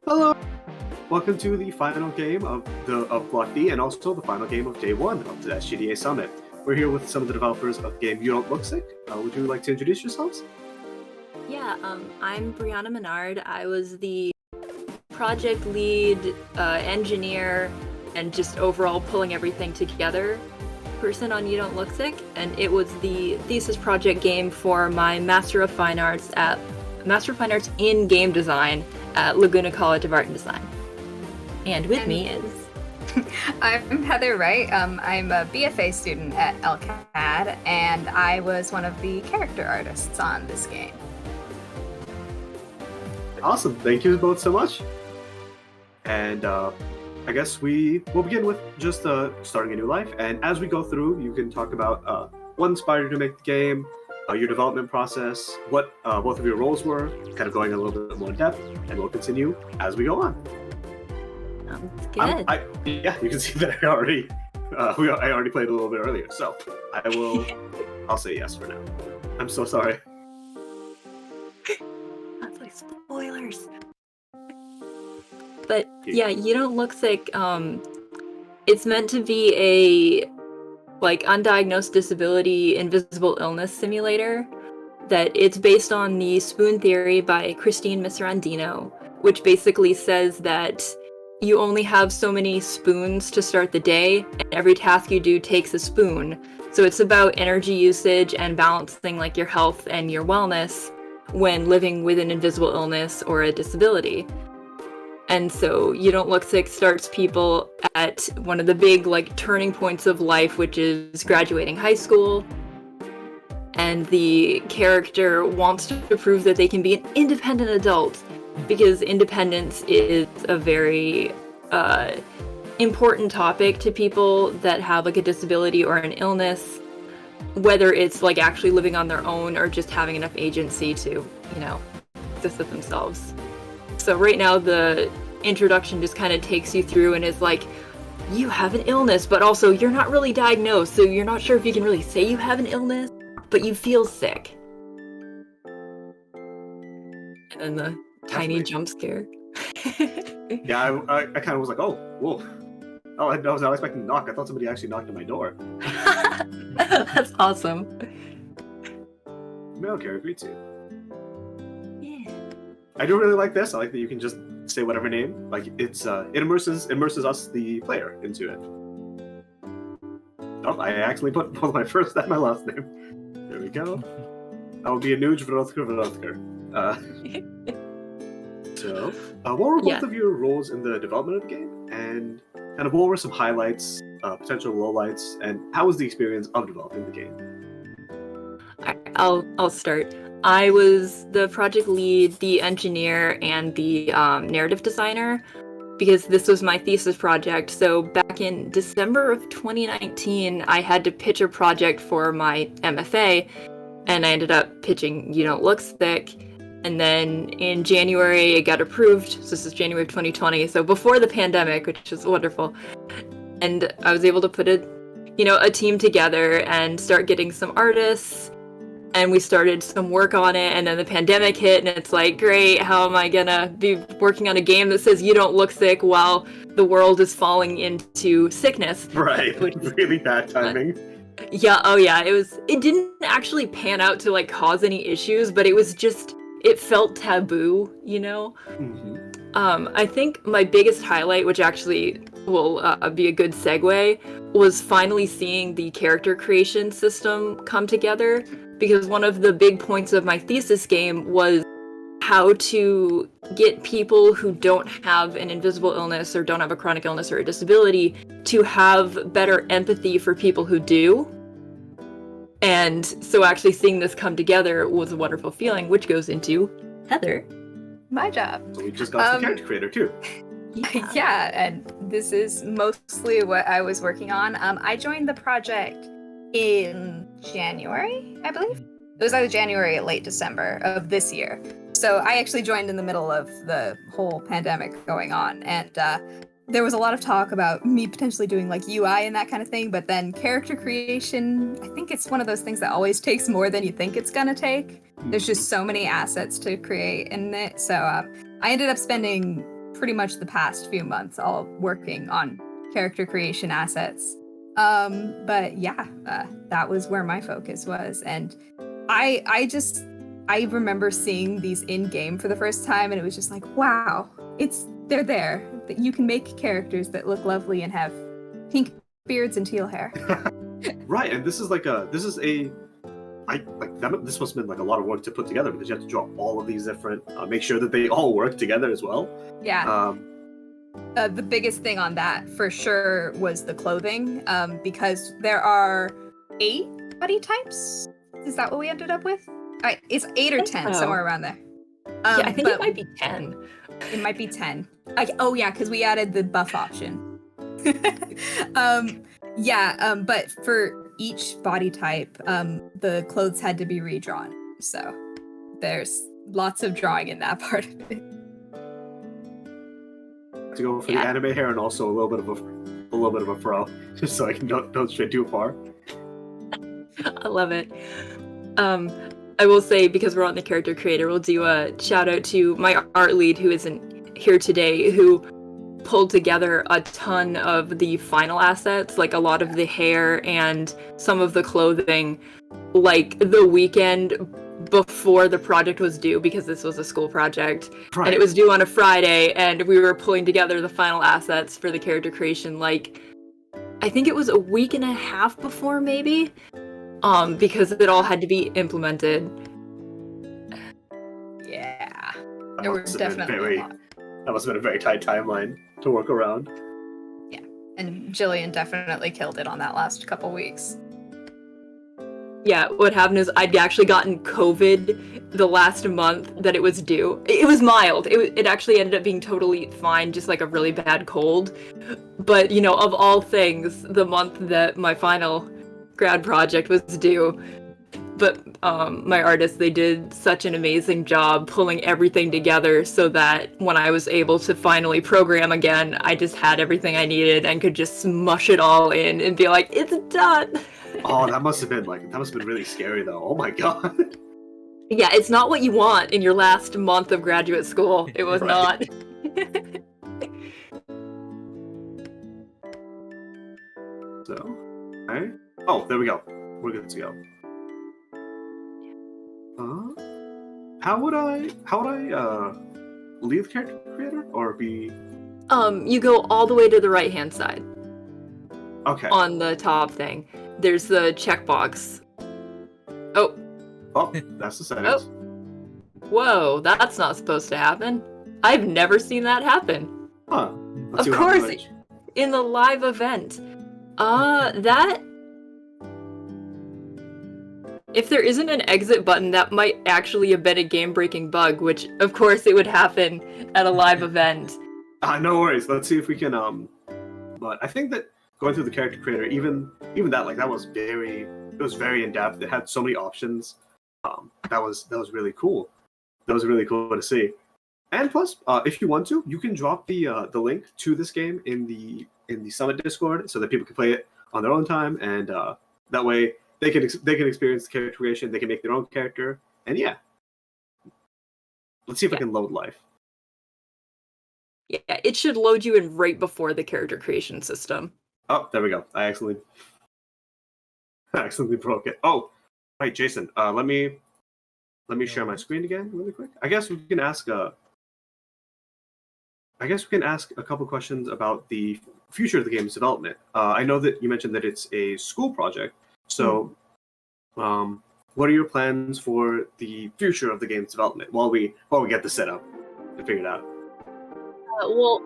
Hello! Welcome to the final game of Block D and also the final game of Day 1 of the SGDA Summit. We're here with some of the developers of the game You Don't Look Sick. Would you like to introduce yourselves? Yeah, I'm Bryanna Menard. I was the project lead, engineer, and just overall pulling everything together person on You Don't Look Sick, and it was the thesis project game for my Master of Fine Arts in Game Design at Laguna College of Art and Design. And with me is... I'm Heather Wright. I'm a BFA student at LCAD, and I was one of the character artists on this game. Awesome, thank you both so much. And I guess we will begin with just starting a new life. And as we go through, you can talk about what inspired you to make the game, your development process, what both of your roles were, kind of going a little bit more in depth, and we'll continue as we go on. Sounds good. Yeah, you can see that I already played a little bit earlier, so I'll say yes for now. I'm so sorry. That's like spoilers. But yeah, You Don't Look Sick, it's meant to be a undiagnosed disability invisible illness simulator. That it's based on the spoon theory by Christine Miserandino, which basically says that you only have so many spoons to start the day, and every task you do takes a spoon. So it's about energy usage and balancing your health and your wellness when living with an invisible illness or a disability. And so You Don't Look Sick starts people at one of the big turning points of life, which is graduating high school. And the character wants to prove that they can be an independent adult, because independence is a very important topic to people that have a disability or an illness, whether it's actually living on their own or just having enough agency to, exist with themselves. So right now the introduction just kind of takes you through and is you have an illness, but also you're not really diagnosed, so you're not sure if you can really say you have an illness, but you feel sick. And then the tiny jump scare. Yeah, I kind of was like, oh, whoa. Oh, I was not expecting to knock. I thought somebody actually knocked on my door. That's awesome. Mail carrier greets you. Yeah. I do really like this. I like that you can just say whatever name. It immerses us, the player, into it. Oh, I actually put both my first and my last name. There we go. I will be a Nuj Vrodker. So, what were both of your roles in the development of the game? And kind of what were some highlights, potential lowlights, and how was the experience of developing the game? I'll start. I was the project lead, the engineer, and the narrative designer, because this was my thesis project. So back in December of 2019, I had to pitch a project for my MFA, and I ended up pitching You Don't Look Sick. And then in January, it got approved. So this is January of 2020, so before the pandemic, which is wonderful. And I was able to put a team together and start getting some artists. And we started some work on it, and then the pandemic hit, and it's great, how am I gonna be working on a game that says you don't look sick while the world is falling into sickness? Right, really bad timing. Yeah, oh yeah, it didn't actually pan out to cause any issues, but it felt taboo, Mm-hmm. I think my biggest highlight, which actually will be a good segue, was finally seeing the character creation system come together, because one of the big points of my thesis game was how to get people who don't have an invisible illness or don't have a chronic illness or a disability to have better empathy for people who do. And so actually seeing this come together was a wonderful feeling, which goes into Heather. My job. So we just got some character creator too. Yeah, and this is mostly what I was working on. I joined the project in January, I believe. It was either January or late December of this year. So I actually joined in the middle of the whole pandemic going on, and there was a lot of talk about me potentially doing UI and that kind of thing, but then character creation, I think it's one of those things that always takes more than you think it's gonna take. There's just so many assets to create in it. So I ended up spending pretty much the past few months, all working on character creation assets. But yeah, that was where my focus was. And I remember seeing these in game for the first time, and it was just like, wow, they're there. That you can make characters that look lovely and have pink beards and teal hair. Right, and this must have been like a lot of work to put together because you have to draw all of these different, make sure that they all work together as well. Yeah. The biggest thing on that for sure was the clothing, because there are 8 body types. Is that what we ended up with? It's 8 or 10, somewhere around there. Yeah, I think it might be 10. It might be 10. Oh yeah, because we added the buff option. But for each body type, the clothes had to be redrawn. So there's lots of drawing in that part of it. To go for the anime hair and also a little bit of a fro, just so I can don't stray too far. I love it. I will say, because we're on the character creator, we'll do a shout out to my art lead who isn't here today, who pulled together a ton of the final assets, like a lot of the hair and some of the clothing, like the weekend before the project was due, because this was a school project. Right. And it was due on a Friday, and we were pulling together the final assets for the character creation, like, I think it was a week and a half before, maybe, because it all had to be implemented. Yeah. That must have been a very tight timeline to work around. Yeah, and Jillian definitely killed it on that last couple weeks. Yeah, what happened is I'd actually gotten COVID the last month that it was due. It was mild. It actually ended up being totally fine, just like a really bad cold. But, you know, of all things, the month that my final grad project was due. But my artists, they did such an amazing job pulling everything together so that when I was able to finally program again, I just had everything I needed and could just smush it all in and be like, it's done. Oh, that must have been really scary though. Oh my god. Yeah, it's not what you want in your last month of graduate school. It was not. So, alright. Oh, there we go. We're good to go. How would I leave character creator or be? You go all the way to the right hand side. Okay. On the top thing, there's the checkbox. Oh, that's the settings. Oh. Whoa, that's not supposed to happen. I've never seen that happen. Huh. Of course, in the live event. That. If there isn't an exit button, that might actually have been a game-breaking bug, which, of course, it would happen at a live event. No worries. Let's see if we can, But I think that going through the character creator, even that, like, it was very in-depth. It had so many options. That was really cool. That was really cool to see. And plus, if you want to, you can drop the link to this game in the Summit Discord so that people can play it on their own time, and that way they can experience the character creation. They can make their own character, and yeah. Let's see if I can load life. Yeah, it should load you in right before the character creation system. Oh, there we go. I accidentally broke it. Oh, right, Jason. Let me share my screen again really quick. I guess we can ask a couple questions about the future of the game's development. I know that you mentioned that it's a school project. So, what are your plans for the future of the game's development while we get the setup and figured out? Well,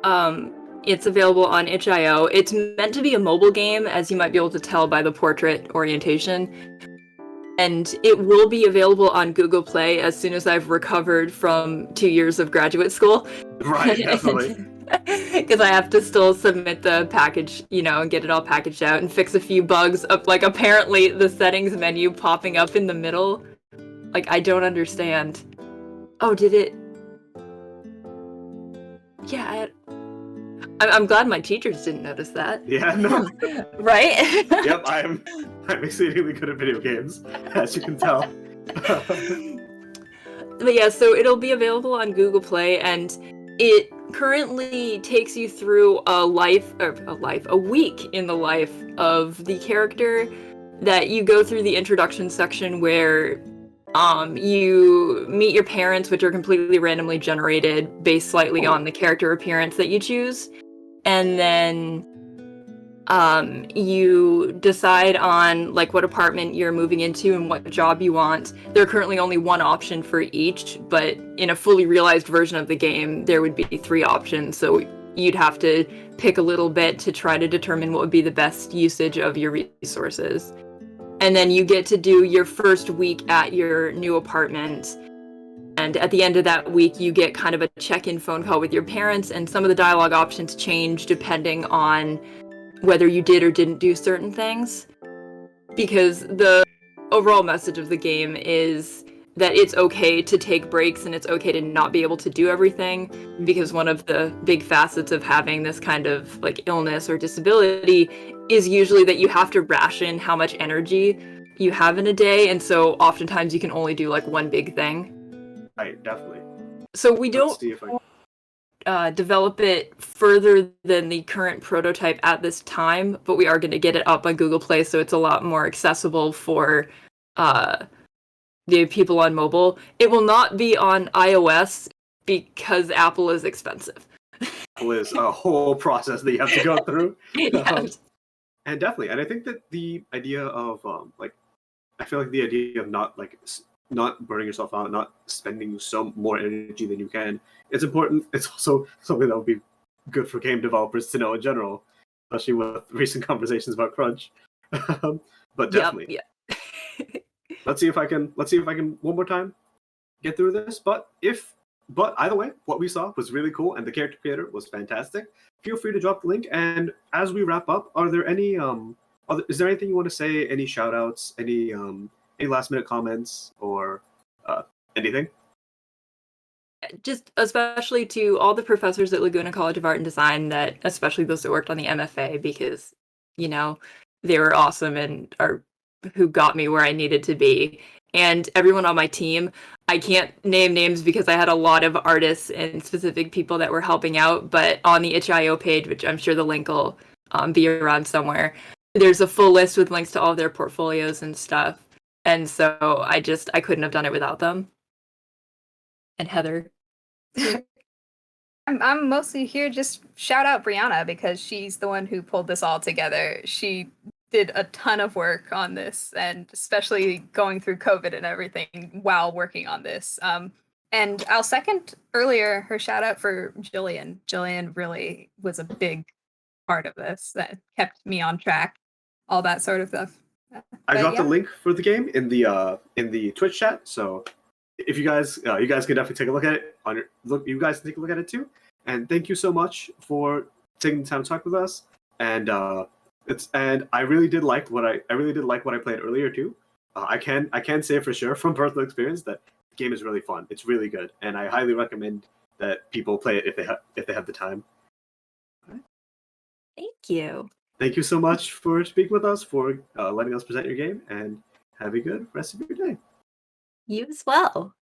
now it's available on itch.io. It's meant to be a mobile game, as you might be able to tell by the portrait orientation. And it will be available on Google Play as soon as I've recovered from 2 years of graduate school. Right, definitely. Because I have to still submit the package, and get it all packaged out and fix a few bugs of, like, apparently the settings menu popping up in the middle. Like, I don't understand. Oh, did it? Yeah, I'm glad my teachers didn't notice that. Yeah, no. Right? Yep, I'm exceedingly good at video games, as you can tell. But yeah, so it'll be available on Google Play, and It currently takes you through a week in the life of the character. That you go through the introduction section where you meet your parents, which are completely randomly generated based slightly on the character appearance that you choose. And then you decide on like what apartment you're moving into and what job you want. There are currently only one option for each, but in a fully realized version of the game, there would be 3 options. So you'd have to pick a little bit to try to determine what would be the best usage of your resources. And then you get to do your first week at your new apartment. And at the end of that week, you get kind of a check-in phone call with your parents, and some of the dialogue options change depending on whether you did or didn't do certain things. Because the overall message of the game is that it's okay to take breaks and it's okay to not be able to do everything, because one of the big facets of having this kind of like illness or disability is usually that you have to ration how much energy you have in a day, and so oftentimes you can only do like one big thing. Right, definitely. So we Let's don't see if I... develop it further than the current prototype at this time, but we are going to get it up on Google Play, so it's a lot more accessible for the people on mobile. It will not be on iOS because Apple is expensive. Apple is a whole process that you have to go through. Yes. And definitely, and I think that the idea of I feel like the idea of not burning yourself out, not spending some more energy than you can, it's important. It's also something that would be good for game developers to know in general, especially with recent conversations about crunch. But definitely, yeah. let's see if I can one more time get through this. But either way, what we saw was really cool, and the character creator was fantastic. Feel free to drop the link. And as we wrap up, are there any is there anything you want to say? Any shout outs? Any last minute comments or anything? Just especially to all the professors at Laguna College of Art and Design, that especially those that worked on the MFA, because they were awesome and are who got me where I needed to be. And everyone on my team, I can't name names because I had a lot of artists and specific people that were helping out, but on the itch.io page, which I'm sure the link will be around somewhere, there's a full list with links to all their portfolios and stuff. And so I couldn't have done it without them. And Heather. I'm mostly here just shout out Bryanna, because she's the one who pulled this all together. She did a ton of work on this, and especially going through COVID and everything while working on this. And I'll second earlier her shout out for Jillian. Jillian really was a big part of this that kept me on track, all that sort of stuff. I dropped a link for the game in the Twitch chat, so if you guys can definitely take a look at it. You guys take a look at it too. And thank you so much for taking the time to talk with us. And I really did like what I played earlier too. I can say for sure from personal experience that the game is really fun. It's really good, and I highly recommend that people play it if they have the time. Right. Thank you. Thank you so much for speaking with us, for letting us present your game, and have a good rest of your day. You as well.